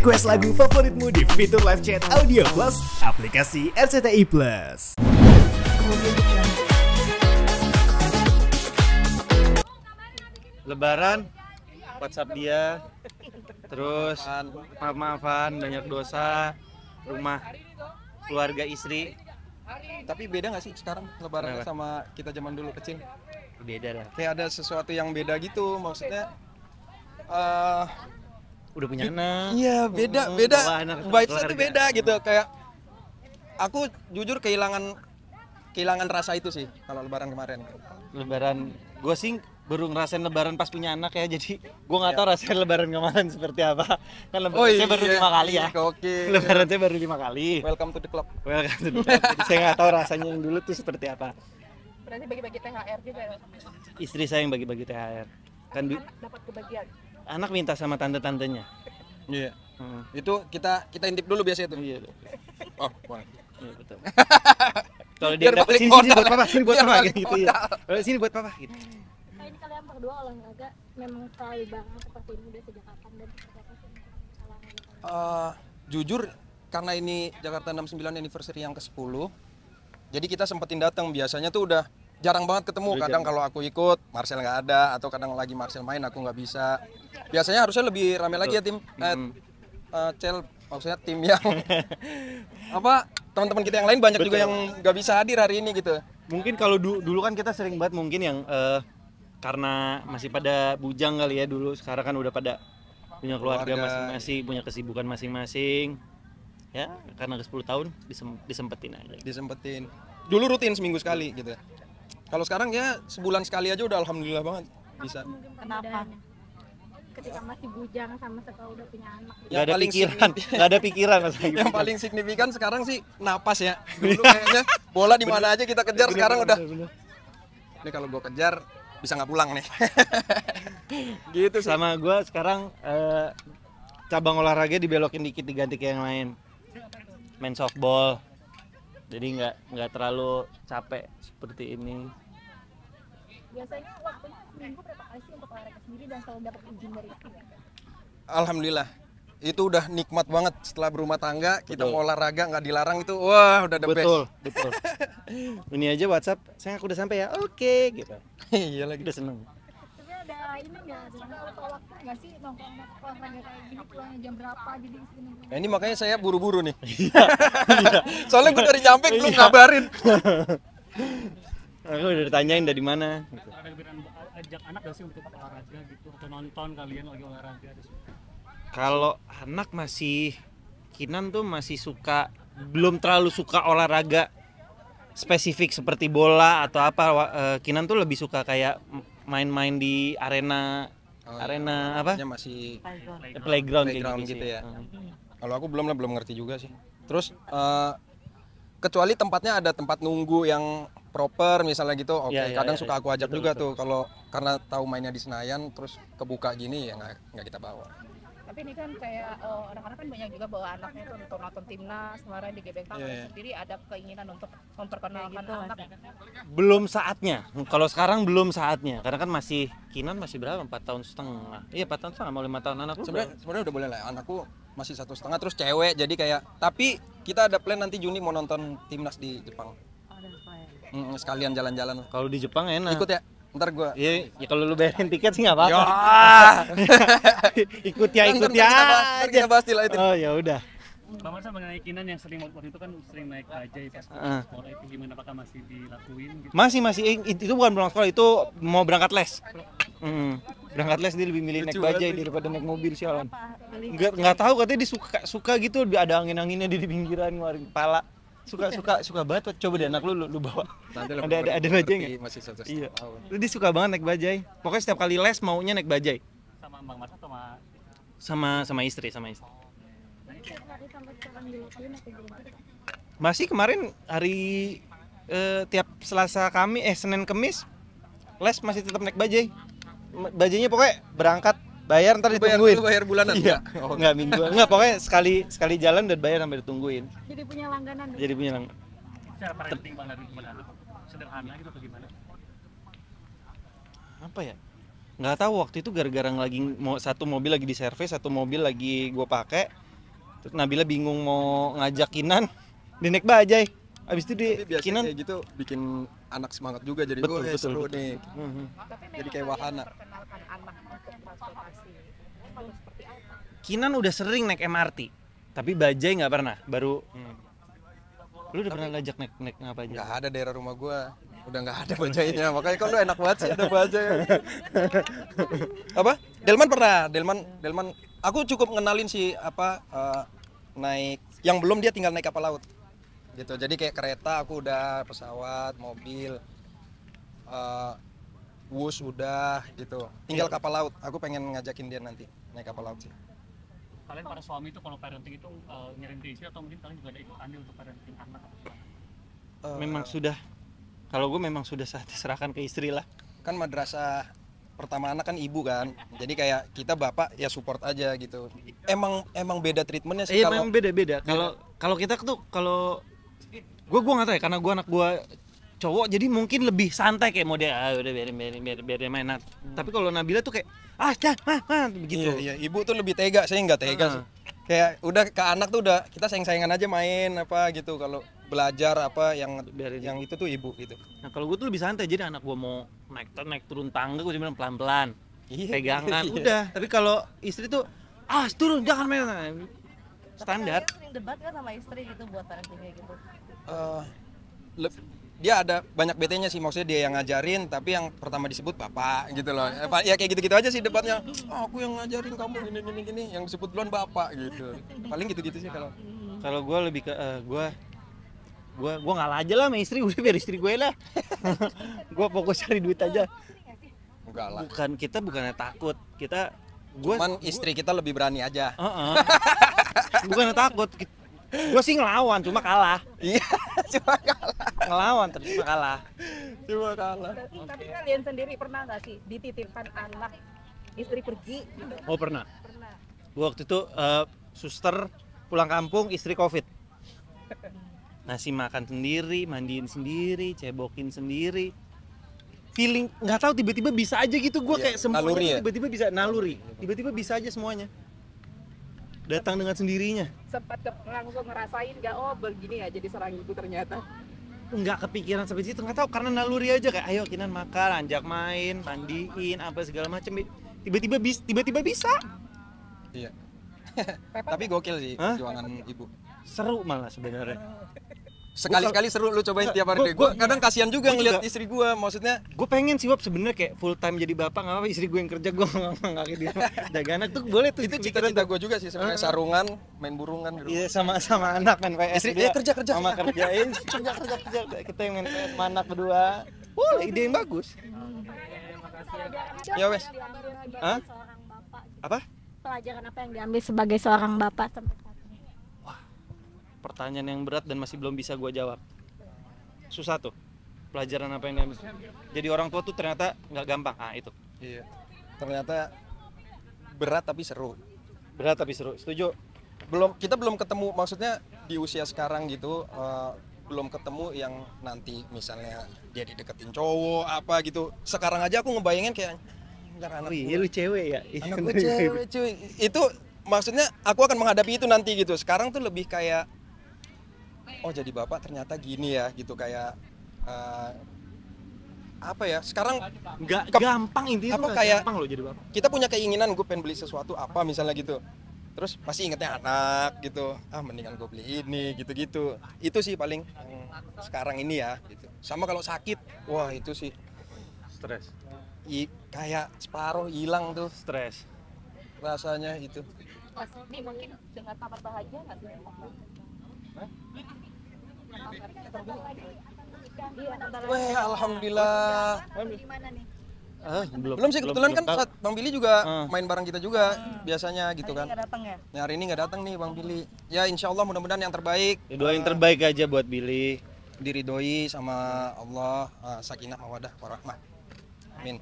Request lagu favoritmu di fitur live chat Audio Plus aplikasi RCTI Plus. Lebaran, WhatsApp dia, terus maaf-maafan, banyak dosa, rumah, keluarga, istri. Tapi beda nggak sih sekarang Lebaran sama kita zaman dulu kecil? Beda lah. Kayak ada sesuatu yang beda gitu, maksudnya. Udah punya anak. Iya, beda. Vibes-nya tuh beda gitu. Kayak aku jujur kehilangan rasa itu sih kalau Lebaran kemarin. Lebaran, gue sih baru ngerasain Lebaran pas punya anak ya, jadi gue nggak tahu rasanya Lebaran kemarin seperti apa. Kan Lebaran saya baru 5 kali ya. Oke. Lebaran saya baru 5 kali. Welcome to the club. Welcome to the club. Jadi saya nggak tahu rasanya yang dulu tuh seperti apa. Berarti bagi-bagi THR juga ya? Istri saya yang bagi-bagi THR. Kan Anak dapat kebagian? anak minta sama tante-tantenya. Iya. Itu kita intip dulu biasanya tuh. Iya. Oh, boleh. Iya betul. Kalau dia dapat sini buat papa, sini buat papa gitu ya. Kalau sini buat papa gitu. Nah, ini kalian berdua olahraga memang selalu banget seperti ini udah sejak kapan dan seperti apa sih olahraga? Jujur karena ini Jakarta 69 anniversary yang ke-10. Jadi kita sempetin datang, biasanya tuh udah jarang banget ketemu. Kadang kalau aku ikut, Marcel nggak ada, atau kadang lagi Marcel main aku nggak bisa. Biasanya harusnya lebih ramai lagi ya tim. Maksudnya tim yang teman-teman kita yang lain banyak juga yang nggak bisa hadir hari ini gitu. Mungkin kalau dulu kan kita sering banget mungkin yang karena masih pada bujang kali ya dulu, sekarang kan udah pada punya keluarga masing-masing, punya kesibukan masing-masing. Ya, karena ke 10 tahun disempetin aja. Disempetin. Dulu rutin seminggu sekali gitu. Kalau sekarang ya sebulan sekali aja udah alhamdulillah banget bisa. Kenapa? Ketika masih bujang sama setelah udah punya anak. Gak ada pikiran Yang paling signifikan sekarang sih napas ya. Dulu kayaknya bola di mana aja kita kejar, sekarang udah. Ini kalau gua kejar bisa nggak pulang nih. Gitu sih. Sama gua sekarang cabang olahraga dibelokin dikit, diganti ke yang lain. Main softball. Jadi nggak terlalu capek seperti ini. Biasanya waktunya seminggu berapa kali sih untuk olahraga sendiri dan selalu dapat izin dari istri? Alhamdulillah. Itu udah nikmat banget setelah berumah tangga, kita mau olahraga nggak dilarang itu, wah udah the best. Betul. Ini aja WhatsApp, sayang aku udah sampai ya, oke gitu. Iya lagi. Udah seneng. Tapi ada ini nggak? Ada waktu nggak sih nongkrong olahraga kayak gini, pulangnya jam berapa jadi istri nongkrong? Nah, ini makanya saya buru-buru nih. Soalnya gue dari nyampe belum ngabarin. Aku udah ditanyain dari mana. Gitu. Ada kepikiran ajak anak gak sih untuk olahraga gitu atau nonton kalian lagi olahraga? Kalau anak Kinan tuh masih belum terlalu suka olahraga spesifik seperti bola atau apa. Kinan tuh lebih suka kayak main-main di arena apa? Masih Playground gitu ya. Kalau aku belum ngerti juga sih. Terus kecuali tempatnya ada tempat nunggu yang proper misalnya gitu, kadang suka aku ajak juga tuh kalau karena tahu mainnya di Senayan terus kebuka gini ya nggak kita bawa. Tapi ini kan kayak orang-orang kan banyak juga bawa anaknya tuh untuk nonton timnas kemarin di Gebeng Tangan sendiri, ada keinginan untuk memperkenalkan anak. Belum saatnya. Kalau sekarang belum saatnya karena kan Kinan masih berapa? 4 tahun setengah. Iya 4 tahun setengah, mau 5 tahun anak lu. Sebenarnya udah boleh lah, anakku masih 1,5 terus cewek, jadi kayak tapi kita ada plan nanti Juni mau nonton timnas di Jepang. Sekalian jalan-jalan. Kalau di Jepang enak. Ikut ya. Ntar gua. Iya, ya kalau lu bayarin tiket sih enggak apa-apa. Ikut ya aja. Kita bahas di lain. Oh, ya udah. Pak Marcel mengenai Kinan yang waktu itu kan sering naik bajai pas sekolah, itu gimana, apakah masih dilakuin gitu? Masih itu bukan pulang sekolah, itu mau berangkat les. Berangkat les dia lebih milih naik bajai daripada naik mobil sialan. Enggak tahu, katanya dia suka gitu, ada angin-anginnya di pinggiran ngeluarin kepala. Suka banget. Coba deh anak lu bawa. Ada bajai enggak? Masih 1 iya. Dia suka banget naik bajai. Pokoknya setiap kali les maunya naik bajai. Sama Bang Marcel sama istri. Masih kemarin hari tiap Senin Kemis les masih tetap naik bajai. Bajainya pokoknya berangkat bayar ntar ditungguin. Bayar bulanan? Iya. Enggak mingguan. Enggak, pokoknya sekali jalan dan bayar sampai ditungguin. Jadi punya langganan. Secara parenting Bang dari anak sederhana gitu atau gimana? Apa ya? Nggak tahu, waktu itu gara-gara lagi satu mobil lagi di servis, satu mobil lagi gue pakai. Terus Nabila bingung mau ngajak Kinan, dia naik bajai. Abis itu Tapi biasanya Kinan kayak gitu bikin anak semangat juga jadi Betul, betul, seru betul. nih. Tapi Jadi memang kayak wahana. memperkenalkan anak untuk transportasi harus seperti apa? Kinan udah sering naik MRT, tapi bajai nggak pernah. Baru lu udah pernah ngajak naik apa aja? Nggak ada daerah rumah gua, udah nggak ada bajainya. Makanya kan lu enak banget sih ada bajai. Apa? Delman pernah. Delman. Aku cukup ngenalin sih naik. Yang belum dia tinggal naik kapal laut. Gitu. Jadi kayak kereta aku udah, pesawat, mobil, bus udah gitu. Tinggal kapal laut. Aku pengen ngajakin dia nanti naik kapal laut sih. Kalian para suami itu kalau parenting itu ngirim ke istri atau mungkin kalian juga ada ikut andil untuk parenting anak? Memang sudah. Kalau gue memang sudah saatnya serahkan ke istri lah. Kan madrasah pertama anak kan ibu kan. Jadi kayak kita bapak ya support aja gitu. Emang beda treatmentnya sih Iya, kalau memang beda-beda. Kalau kita tuh kalau gue nggak tahu ya, karena gue anak gue cowok jadi mungkin lebih santai kayak model udah biarin mainan. Tapi kalau Nabila tuh kayak begitu. Iya, ibu tuh lebih tega, saya nggak tega sih. Kayak udah ke anak tuh udah kita sayang-sayangan aja main apa gitu. Kalau belajar apa yang itu tuh ibu gitu. Nah kalau gue tuh lebih santai, jadi anak gue mau naik turun tangga gue cuma pelan-pelan, pegangan, udah. Tapi kalau istri tuh turun jangan main, standar. Tapi sering debat kan sama istri gitu buat parentingnya gitu. Dia ada banyak BT-nya sih, maksudnya dia yang ngajarin tapi yang pertama disebut bapak gitu loh. Ya kayak gitu-gitu aja sih debatnya. Aku yang ngajarin kamu gini, yang disebut duluan bapak gitu. Paling gitu-gitu sih kalau gue lebih ke gue ngalah aja lah sama istri, udah biar istri gue lah. Gue fokus cari duit aja. enggak lah. Kita bukannya takut, Cuman istri kita lebih berani aja. Bukannya takut, gue sih ngelawan cuma kalah. Iya, cuma kalah. Ngelawan terus cuma kalah. Tapi kalian sendiri pernah nggak sih dititipkan anak istri pergi? Oh pernah. Pernah. Waktu itu suster pulang kampung, istri COVID. Nasi makan sendiri, mandiin sendiri, cebokin sendiri. Feeling nggak tahu tiba-tiba bisa aja gitu, gue kayak semuanya naluri ya? tiba-tiba bisa naluri. Tiba-tiba bisa aja semuanya. Datang dengan sendirinya. Sempat langsung ngerasain nggak, oh begini ya jadi seorang ibu ternyata? Nggak kepikiran sampai situ, nggak tahu, karena naluri aja kayak ayo Kinan makan, ajak main, mandiin apa segala macem. Tiba-tiba bisa. Iya. Tapi gokil sih perjuangan ibu. Seru malah sebenarnya. Sekali-sekali seru lu cobain tiap hari. Gua kadang kasihan juga ngeliat istri gua, maksudnya Gue pengen sih Wap sebenarnya kayak full time jadi bapak, nggak apa-apa istri gue yang kerja, gue nggak kayak di rumah jaga anak tuh boleh tuh. itu cita-cita gua juga sih sebenarnya, sarungan, main burungan gitu. Iya, sama anak main PS. Istri kerja. Sama kerjain kerja. Kita yang main PS sama anak berdua. Boleh, ide yang bagus. Ya wes. Hah? Seorang bapak. Apa? Pelajaran apa yang diambil sebagai seorang bapak sampai saat ini? Pertanyaan yang berat dan masih belum bisa gue jawab. Susah tuh. Pelajaran apa yang diambil? Jadi orang tua tuh ternyata nggak gampang. Itu. Iya. Ternyata berat tapi seru. Berat tapi seru. Setuju? Kita belum ketemu, maksudnya di usia sekarang gitu belum ketemu yang nanti misalnya dia dideketin cowok apa gitu. Sekarang aja aku ngebayangin kayak ntar anak Iya, lu cewek ya? anak gue cewek cuy. Itu maksudnya aku akan menghadapi itu nanti gitu. Sekarang tuh lebih kayak oh jadi bapak ternyata gini ya gitu, kayak apa ya, sekarang Nggak gampang intinya apa tuh, kayak gampang lo jadi bapak. kita punya keinginan gue pengen beli sesuatu apa misalnya gitu, terus pasti ingetnya anak gitu, mendingan gue beli ini gitu-gitu. Itu sih paling sekarang ini ya gitu. Sama kalau sakit, wah itu sih Stres. kayak separuh hilang tuh Stres. rasanya itu. Mas, ini mungkin dengan tamat bahagia nggak sih? Wah alhamdulillah. Gimana nih? Belum sih, kebetulan kan saat Bang Billy juga main bareng kita juga biasanya gitu kan. Nggak datang ya? Hari ini nggak datang nih Bang Billy. Ya insya Allah mudah-mudahan yang terbaik. Doain terbaik aja buat Billy. Diridhoi sama Allah, sakinah mawadah warahmah. Amin.